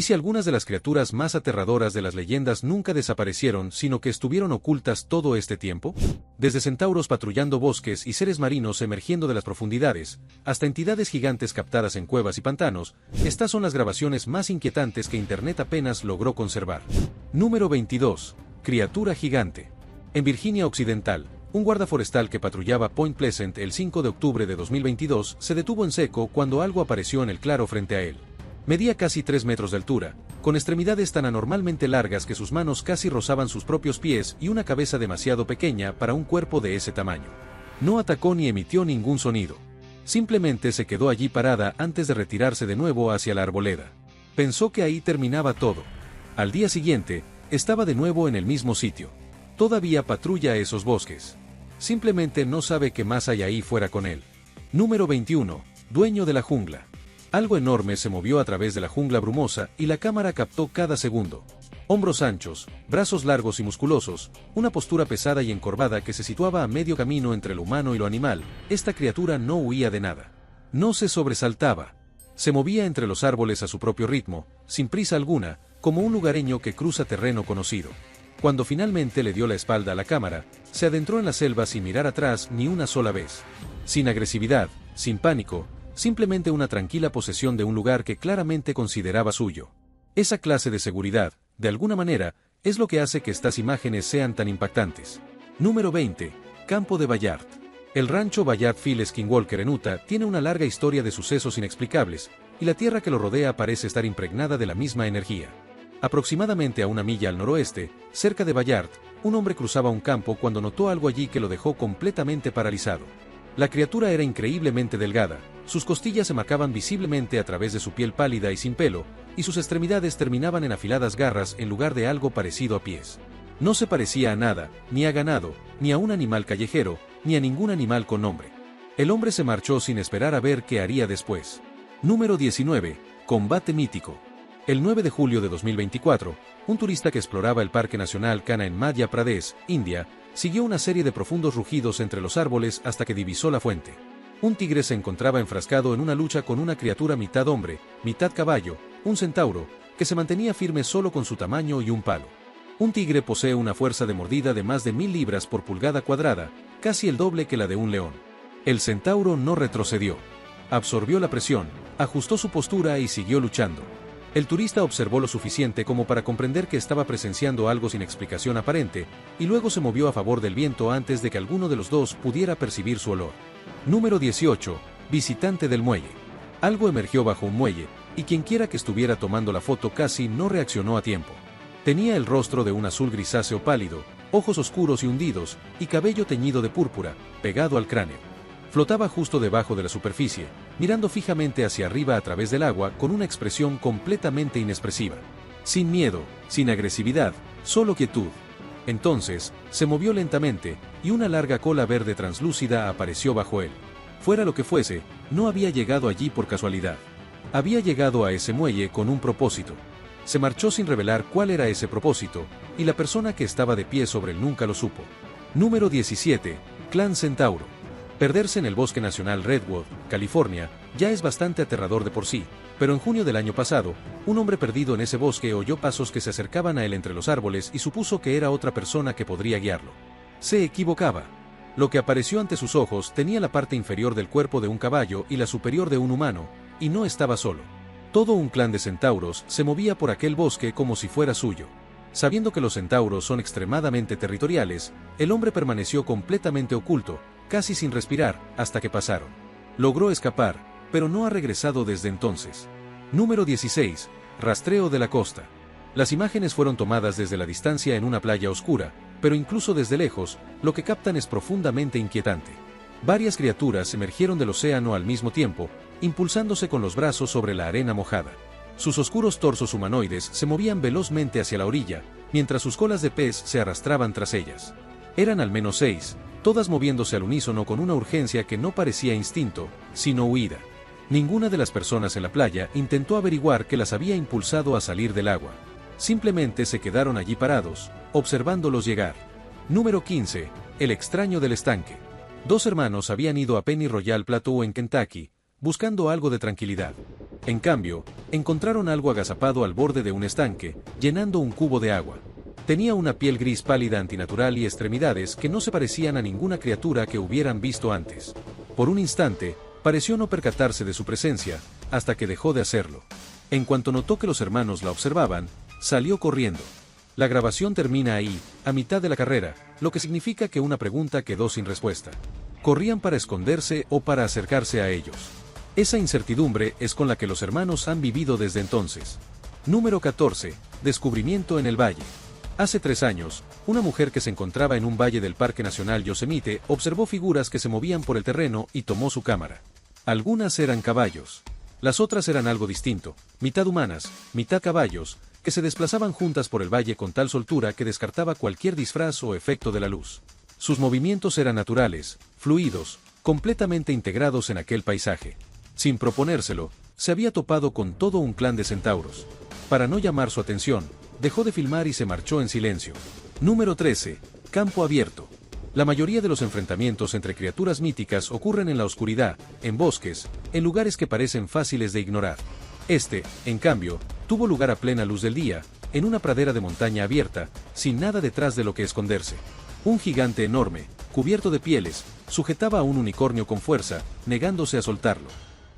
si algunas de las criaturas más aterradoras de las leyendas nunca desaparecieron, sino que estuvieron ocultas todo este tiempo? Desde centauros patrullando bosques y seres marinos emergiendo de las profundidades, hasta entidades gigantes captadas en cuevas y pantanos, estas son las grabaciones más inquietantes que Internet apenas logró conservar. Número 22. Criatura gigante. En Virginia Occidental, un guarda forestal que patrullaba Point Pleasant el 5 de octubre de 2022 se detuvo en seco cuando algo apareció en el claro frente a él. Medía casi 3 metros de altura, con extremidades tan anormalmente largas que sus manos casi rozaban sus propios pies y una cabeza demasiado pequeña para un cuerpo de ese tamaño. No atacó ni emitió ningún sonido. Simplemente se quedó allí parada antes de retirarse de nuevo hacia la arboleda. Pensó que ahí terminaba todo. Al día siguiente, estaba de nuevo en el mismo sitio. Todavía patrulla esos bosques. Simplemente no sabe qué más hay ahí fuera con él. Número 21. Dueño de la jungla. Algo enorme se movió a través de la jungla brumosa y la cámara captó cada segundo. Hombros anchos, brazos largos y musculosos, una postura pesada y encorvada que se situaba a medio camino entre lo humano y lo animal. Esta criatura no huía de nada. No se sobresaltaba. Se movía entre los árboles a su propio ritmo, sin prisa alguna, como un lugareño que cruza terreno conocido. Cuando finalmente le dio la espalda a la cámara, se adentró en la selva sin mirar atrás ni una sola vez. Sin agresividad, sin pánico, simplemente una tranquila posesión de un lugar que claramente consideraba suyo. Esa clase de seguridad, de alguna manera, es lo que hace que estas imágenes sean tan impactantes. Número 20. Campo de Bayard. El rancho Bayard Phil Skinwalker en Utah tiene una larga historia de sucesos inexplicables, y la tierra que lo rodea parece estar impregnada de la misma energía. Aproximadamente a 1 milla al noroeste, cerca de Bayard, un hombre cruzaba un campo cuando notó algo allí que lo dejó completamente paralizado. La criatura era increíblemente delgada, sus costillas se marcaban visiblemente a través de su piel pálida y sin pelo, y sus extremidades terminaban en afiladas garras en lugar de algo parecido a pies. No se parecía a nada, ni a ganado, ni a un animal callejero, ni a ningún animal con nombre. El hombre se marchó sin esperar a ver qué haría después. Número 19. Combate mítico. El 9 de julio de 2024, un turista que exploraba el Parque Nacional Kanha en Madhya Pradesh, India, siguió una serie de profundos rugidos entre los árboles hasta que divisó la fuente. Un tigre se encontraba enfrascado en una lucha con una criatura mitad hombre, mitad caballo, un centauro, que se mantenía firme solo con su tamaño y un palo. Un tigre posee una fuerza de mordida de más de 1000 libras por pulgada cuadrada, casi el doble que la de un león. El centauro no retrocedió. Absorbió la presión, ajustó su postura y siguió luchando. El turista observó lo suficiente como para comprender que estaba presenciando algo sin explicación aparente, y luego se movió a favor del viento antes de que alguno de los dos pudiera percibir su olor. Número 18. Visitante del muelle. Algo emergió bajo un muelle, y quienquiera que estuviera tomando la foto casi no reaccionó a tiempo. Tenía el rostro de un azul grisáceo pálido, ojos oscuros y hundidos, y cabello teñido de púrpura, pegado al cráneo. Flotaba justo debajo de la superficie, mirando fijamente hacia arriba a través del agua con una expresión completamente inexpresiva. Sin miedo, sin agresividad, solo quietud. Entonces, se movió lentamente, y una larga cola verde translúcida apareció bajo él. Fuera lo que fuese, no había llegado allí por casualidad. Había llegado a ese muelle con un propósito. Se marchó sin revelar cuál era ese propósito, y la persona que estaba de pie sobre él nunca lo supo. Número 17. Clan Centauro. Perderse en el Bosque Nacional Redwood, California, ya es bastante aterrador de por sí, pero en junio del año pasado, un hombre perdido en ese bosque oyó pasos que se acercaban a él entre los árboles y supuso que era otra persona que podría guiarlo. Se equivocaba. Lo que apareció ante sus ojos tenía la parte inferior del cuerpo de un caballo y la superior de un humano, y no estaba solo. Todo un clan de centauros se movía por aquel bosque como si fuera suyo. Sabiendo que los centauros son extremadamente territoriales, el hombre permaneció completamente oculto, casi sin respirar, hasta que pasaron. Logró escapar, pero no ha regresado desde entonces. Número 16. Rastreo de la costa. Las imágenes fueron tomadas desde la distancia en una playa oscura, pero incluso desde lejos, lo que captan es profundamente inquietante. Varias criaturas emergieron del océano al mismo tiempo, impulsándose con los brazos sobre la arena mojada. Sus oscuros torsos humanoides se movían velozmente hacia la orilla, mientras sus colas de pez se arrastraban tras ellas. Eran al menos 6, todas moviéndose al unísono con una urgencia que no parecía instinto, sino huida. Ninguna de las personas en la playa intentó averiguar qué las había impulsado a salir del agua. Simplemente se quedaron allí parados, observándolos llegar. Número 15. El extraño del estanque. 2 hermanos habían ido a Penny Royal Plateau en Kentucky, buscando algo de tranquilidad. En cambio, encontraron algo agazapado al borde de un estanque, llenando un cubo de agua. Tenía una piel gris pálida antinatural y extremidades que no se parecían a ninguna criatura que hubieran visto antes. Por un instante, pareció no percatarse de su presencia, hasta que dejó de hacerlo. En cuanto notó que los hermanos la observaban, salió corriendo. La grabación termina ahí, a mitad de la carrera, lo que significa que una pregunta quedó sin respuesta. ¿Corrían para esconderse o para acercarse a ellos? Esa incertidumbre es con la que los hermanos han vivido desde entonces. Número 14. Descubrimiento en el valle. Hace 3 años, una mujer que se encontraba en un valle del Parque Nacional Yosemite observó figuras que se movían por el terreno y tomó su cámara. Algunas eran caballos. Las otras eran algo distinto, mitad humanas, mitad caballos, que se desplazaban juntas por el valle con tal soltura que descartaba cualquier disfraz o efecto de la luz. Sus movimientos eran naturales, fluidos, completamente integrados en aquel paisaje. Sin proponérselo, se había topado con todo un clan de centauros. Para no llamar su atención, dejó de filmar y se marchó en silencio. Número 13. Campo abierto. La mayoría de los enfrentamientos entre criaturas míticas ocurren en la oscuridad, en bosques, en lugares que parecen fáciles de ignorar. Este, en cambio, tuvo lugar a plena luz del día, en una pradera de montaña abierta, sin nada detrás de lo que esconderse. Un gigante enorme, cubierto de pieles, sujetaba a un unicornio con fuerza, negándose a soltarlo.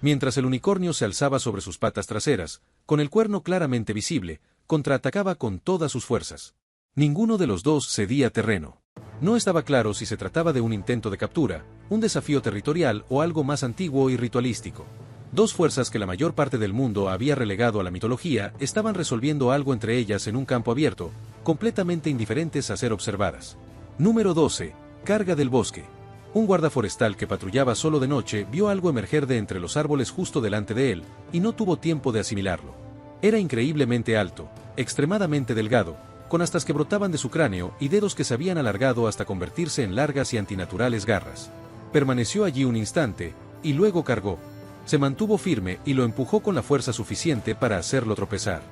Mientras el unicornio se alzaba sobre sus patas traseras, con el cuerno claramente visible, contraatacaba con todas sus fuerzas. Ninguno de los dos cedía terreno. No estaba claro si se trataba de un intento de captura, un desafío territorial o algo más antiguo y ritualístico. Dos fuerzas que la mayor parte del mundo había relegado a la mitología estaban resolviendo algo entre ellas en un campo abierto, completamente indiferentes a ser observadas. Número 12. Carga del bosque. Un guarda forestal que patrullaba solo de noche vio algo emerger de entre los árboles justo delante de él, y no tuvo tiempo de asimilarlo. Era increíblemente alto, extremadamente delgado, con astas que brotaban de su cráneo y dedos que se habían alargado hasta convertirse en largas y antinaturales garras. Permaneció allí un instante, y luego cargó. Se mantuvo firme y lo empujó con la fuerza suficiente para hacerlo tropezar.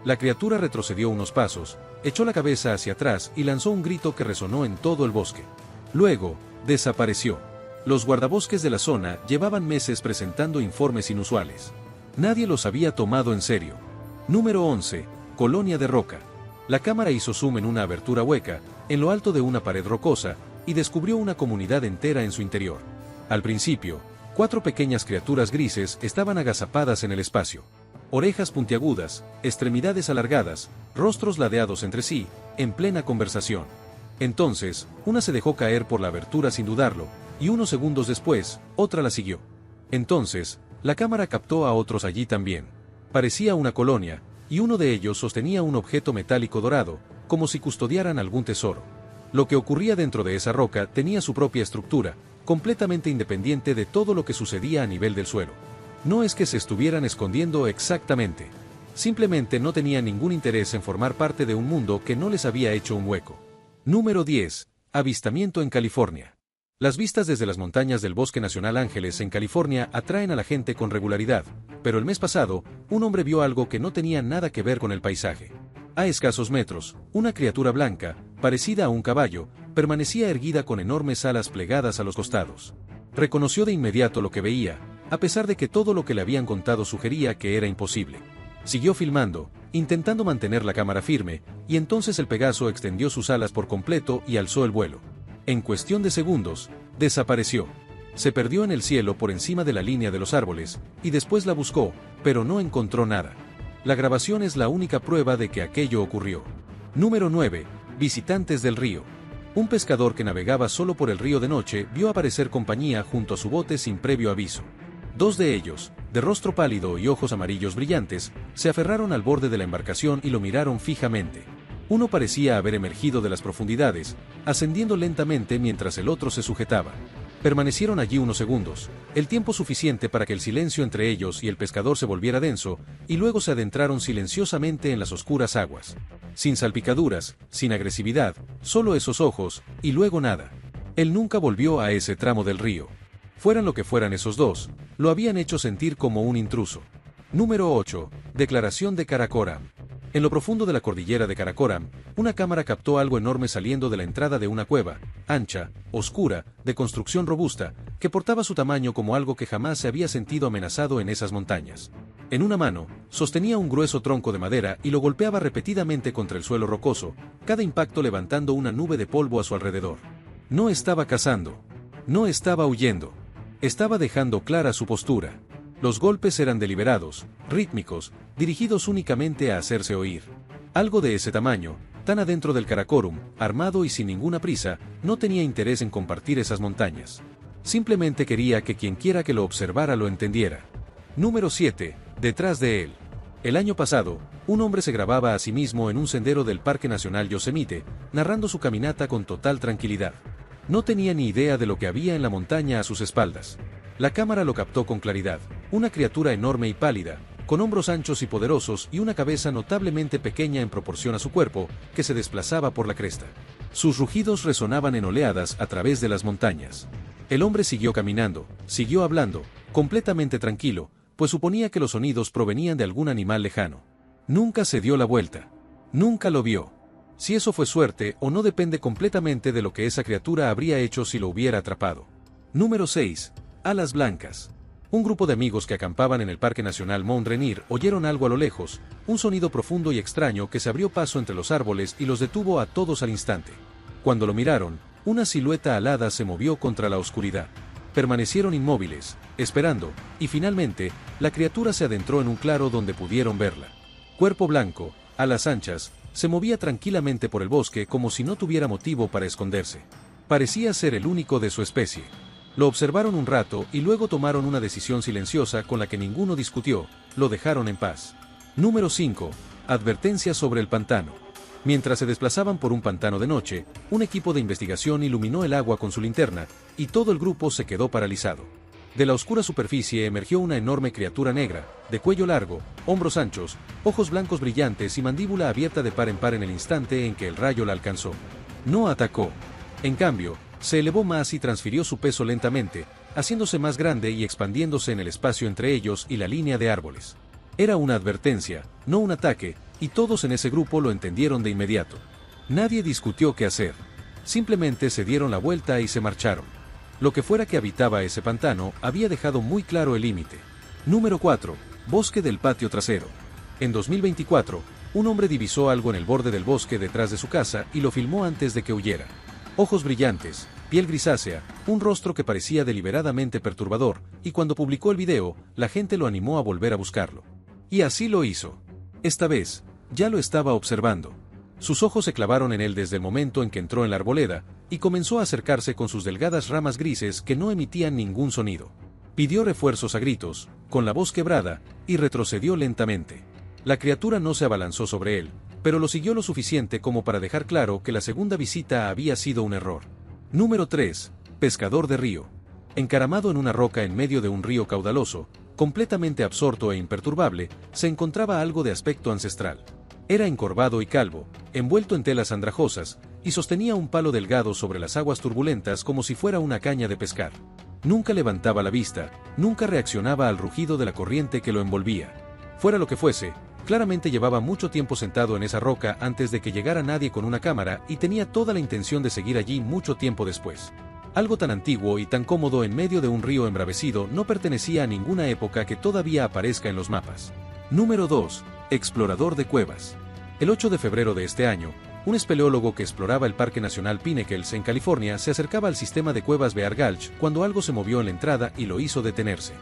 La criatura retrocedió unos pasos, echó la cabeza hacia atrás y lanzó un grito que resonó en todo el bosque. Luego, desapareció. Los guardabosques de la zona llevaban meses presentando informes inusuales. Nadie los había tomado en serio. Número 11. Colonia de roca. La cámara hizo zoom en una abertura hueca, en lo alto de una pared rocosa, y descubrió una comunidad entera en su interior. Al principio, 4 pequeñas criaturas grises estaban agazapadas en el espacio. Orejas puntiagudas, extremidades alargadas, rostros ladeados entre sí, en plena conversación. Entonces, una se dejó caer por la abertura sin dudarlo, y unos segundos después, otra la siguió. Entonces, la cámara captó a otros allí también. Parecía una colonia, y uno de ellos sostenía un objeto metálico dorado, como si custodiaran algún tesoro. Lo que ocurría dentro de esa roca tenía su propia estructura, completamente independiente de todo lo que sucedía a nivel del suelo. No es que se estuvieran escondiendo exactamente. Simplemente no tenían ningún interés en formar parte de un mundo que no les había hecho un hueco. Número 10. Avistamiento en California. Las vistas desde las montañas del Bosque Nacional Ángeles en California atraen a la gente con regularidad, pero el mes pasado, un hombre vio algo que no tenía nada que ver con el paisaje. A escasos metros, una criatura blanca, parecida a un caballo, permanecía erguida con enormes alas plegadas a los costados. Reconoció de inmediato lo que veía, a pesar de que todo lo que le habían contado sugería que era imposible. Siguió filmando, intentando mantener la cámara firme, y entonces el Pegaso extendió sus alas por completo y alzó el vuelo. En cuestión de segundos, desapareció. Se perdió en el cielo por encima de la línea de los árboles, y después la buscó, pero no encontró nada. La grabación es la única prueba de que aquello ocurrió. Número 9. Visitantes del río. Un pescador que navegaba solo por el río de noche vio aparecer compañía junto a su bote sin previo aviso. 2 de ellos, de rostro pálido y ojos amarillos brillantes, se aferraron al borde de la embarcación y lo miraron fijamente. Uno parecía haber emergido de las profundidades, ascendiendo lentamente mientras el otro se sujetaba. Permanecieron allí unos segundos, el tiempo suficiente para que el silencio entre ellos y el pescador se volviera denso, y luego se adentraron silenciosamente en las oscuras aguas. Sin salpicaduras, sin agresividad, solo esos ojos, y luego nada. Él nunca volvió a ese tramo del río. Fueran lo que fueran esos dos, lo habían hecho sentir como un intruso. Número 8. Declaración de Karakoram. En lo profundo de la cordillera de Karakoram, una cámara captó algo enorme saliendo de la entrada de una cueva, ancha, oscura, de construcción robusta, que portaba su tamaño como algo que jamás se había sentido amenazado en esas montañas. En una mano, sostenía un grueso tronco de madera y lo golpeaba repetidamente contra el suelo rocoso, cada impacto levantando una nube de polvo a su alrededor. No estaba cazando. No estaba huyendo. Estaba dejando clara su postura. Los golpes eran deliberados, rítmicos, dirigidos únicamente a hacerse oír. Algo de ese tamaño, tan adentro del Karakorum, armado y sin ninguna prisa, no tenía interés en compartir esas montañas. Simplemente quería que quienquiera que lo observara lo entendiera. Número 7. Detrás de él. El año pasado, un hombre se grababa a sí mismo en un sendero del Parque Nacional Yosemite, narrando su caminata con total tranquilidad. No tenía ni idea de lo que había en la montaña a sus espaldas. La cámara lo captó con claridad, una criatura enorme y pálida, con hombros anchos y poderosos y una cabeza notablemente pequeña en proporción a su cuerpo, que se desplazaba por la cresta. Sus rugidos resonaban en oleadas a través de las montañas. El hombre siguió caminando, siguió hablando, completamente tranquilo, pues suponía que los sonidos provenían de algún animal lejano. Nunca se dio la vuelta. Nunca lo vio. Si eso fue suerte o no depende completamente de lo que esa criatura habría hecho si lo hubiera atrapado. Número 6. Alas blancas. Un grupo de amigos que acampaban en el Parque Nacional Mount Rainier oyeron algo a lo lejos, un sonido profundo y extraño que se abrió paso entre los árboles y los detuvo a todos al instante. Cuando lo miraron, una silueta alada se movió contra la oscuridad. Permanecieron inmóviles, esperando, y finalmente, la criatura se adentró en un claro donde pudieron verla. Cuerpo blanco, alas anchas, se movía tranquilamente por el bosque como si no tuviera motivo para esconderse. Parecía ser el único de su especie. Lo observaron un rato y luego tomaron una decisión silenciosa con la que ninguno discutió, lo dejaron en paz. Número 5. Advertencia sobre el pantano. Mientras se desplazaban por un pantano de noche, un equipo de investigación iluminó el agua con su linterna, y todo el grupo se quedó paralizado. De la oscura superficie emergió una enorme criatura negra, de cuello largo, hombros anchos, ojos blancos brillantes y mandíbula abierta de par en par en el instante en que el rayo la alcanzó. No atacó. En cambio, se elevó más y transfirió su peso lentamente, haciéndose más grande y expandiéndose en el espacio entre ellos y la línea de árboles. Era una advertencia, no un ataque, y todos en ese grupo lo entendieron de inmediato. Nadie discutió qué hacer. Simplemente se dieron la vuelta y se marcharon. Lo que fuera que habitaba ese pantano había dejado muy claro el límite. Número 4. Bosque del patio trasero. En 2024, un hombre divisó algo en el borde del bosque detrás de su casa y lo filmó antes de que huyera. Ojos brillantes, piel grisácea, un rostro que parecía deliberadamente perturbador, y cuando publicó el video, la gente lo animó a volver a buscarlo. Y así lo hizo. Esta vez, ya lo estaba observando. Sus ojos se clavaron en él desde el momento en que entró en la arboleda, y comenzó a acercarse con sus delgadas ramas grises que no emitían ningún sonido. Pidió refuerzos a gritos, con la voz quebrada, y retrocedió lentamente. La criatura no se abalanzó sobre él, pero lo siguió lo suficiente como para dejar claro que la segunda visita había sido un error. Número 3. Pescador de río. Encaramado en una roca en medio de un río caudaloso, completamente absorto e imperturbable, se encontraba algo de aspecto ancestral. Era encorvado y calvo, envuelto en telas andrajosas, y sostenía un palo delgado sobre las aguas turbulentas como si fuera una caña de pescar. Nunca levantaba la vista, nunca reaccionaba al rugido de la corriente que lo envolvía. Fuera lo que fuese, claramente llevaba mucho tiempo sentado en esa roca antes de que llegara nadie con una cámara y tenía toda la intención de seguir allí mucho tiempo después. Algo tan antiguo y tan cómodo en medio de un río embravecido no pertenecía a ninguna época que todavía aparezca en los mapas. Número 2. Explorador de cuevas. El 8 de febrero de este año, un espeleólogo que exploraba el Parque Nacional Pinnacles en California se acercaba al sistema de cuevas Bear Gulch cuando algo se movió en la entrada y lo hizo detenerse.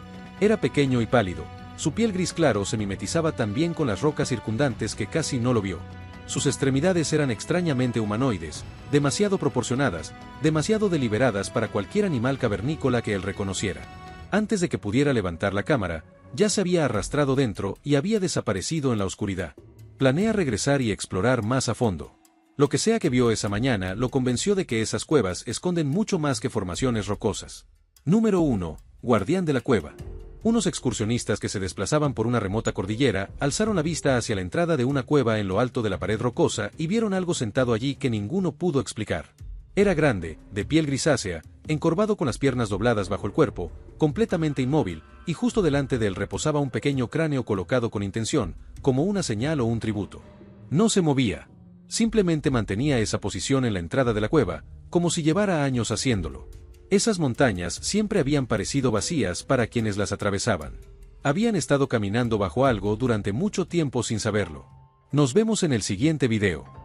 Era pequeño y pálido. Su piel gris claro se mimetizaba tan bien con las rocas circundantes que casi no lo vio. Sus extremidades eran extrañamente humanoides, demasiado proporcionadas, demasiado deliberadas para cualquier animal cavernícola que él reconociera. Antes de que pudiera levantar la cámara, ya se había arrastrado dentro y había desaparecido en la oscuridad. Planea regresar y explorar más a fondo. Lo que sea que vio esa mañana lo convenció de que esas cuevas esconden mucho más que formaciones rocosas. Número 1. Guardián de la cueva. Unos excursionistas que se desplazaban por una remota cordillera alzaron la vista hacia la entrada de una cueva en lo alto de la pared rocosa y vieron algo sentado allí que ninguno pudo explicar. Era grande, de piel grisácea, encorvado con las piernas dobladas bajo el cuerpo, completamente inmóvil, y justo delante de él reposaba un pequeño cráneo colocado con intención, como una señal o un tributo. No se movía. Simplemente mantenía esa posición en la entrada de la cueva, como si llevara años haciéndolo. Esas montañas siempre habían parecido vacías para quienes las atravesaban. Habían estado caminando bajo algo durante mucho tiempo sin saberlo. Nos vemos en el siguiente video.